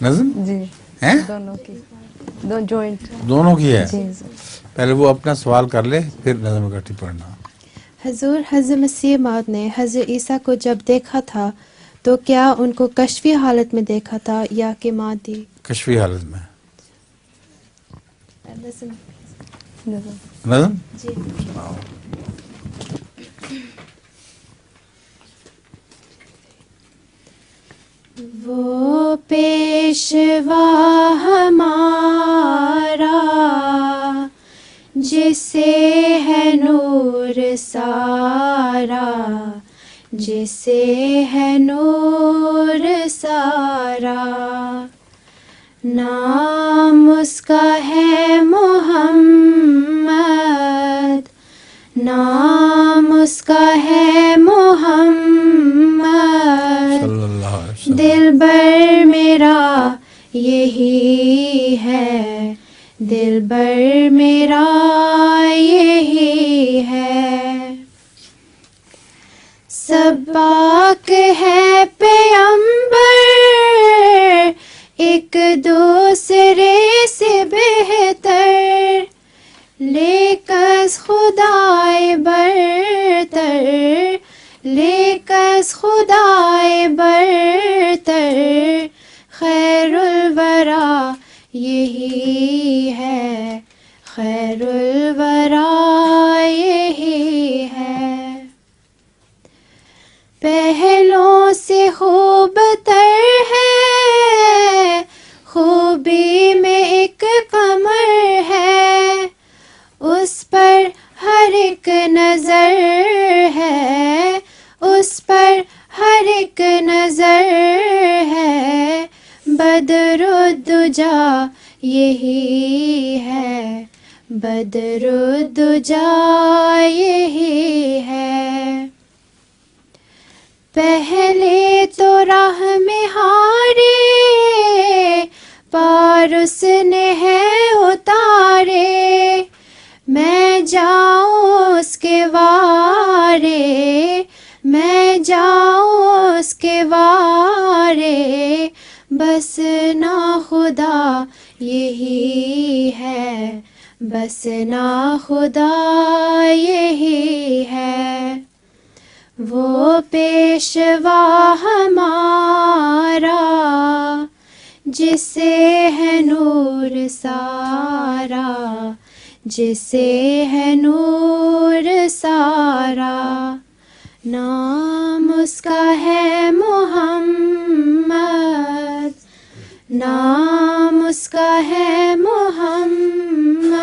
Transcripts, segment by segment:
نظم جی ہیں دونوں کی جوائنٹ دونوں کی ہے. جی. پہلے وہ اپنا سوال کر لے پھر نظم اکٹھی پڑھنا. حضور حضرت مسیح موعود نے حضرت عیسیٰ کو جب دیکھا تھا تو کیا ان کو کشفی حالت میں دیکھا تھا یا کہ مادی؟ کشفی حالت میں. نظم. نظم جی. وہ پیشوا ہمارا جسے ہے نور سارا، جسے ہے نور سارا، نام اس کا ہے محمد، نام اس کا ہے محمد، صلی اللہ علیہ وسلم. دلبر میرا یہی ہے، دلبر میرا یہی ہے. سب پاک ہے پیغمبر ایک دوسرے سے بہتر، لیکس خدائے برتر، لیکس خدائے برتر، خیر الورا یہی ہے، خیر الورا یہی ہے. پہلوں سے خوب تر ہے، خوبی میں ایک قمر ہے، اس پر ہر ایک نظر ہے، اس پر ہر ایک نظر ہے. بدر الدجا یہی ہے، بدر الدجا یہی ہے. پہلے تو راہ میں ہارے پار اس نے ہے اتارے، میں جاؤں اس کے وارے، میں جاؤں اس کے وارے، بس نا خدا یہی ہے، بس نا خدا یہی ہے. وہ پیشوا ہمارا جسے ہے نور سارا، جسے ہے نور سارا، نام اس کا ہے محمد، نام اس کا ہے محمد،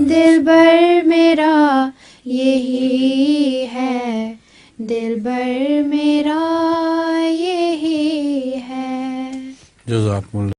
دلبر میرا یہی ہے، دلبر میرا یہی ہے. جزاکم اللہ.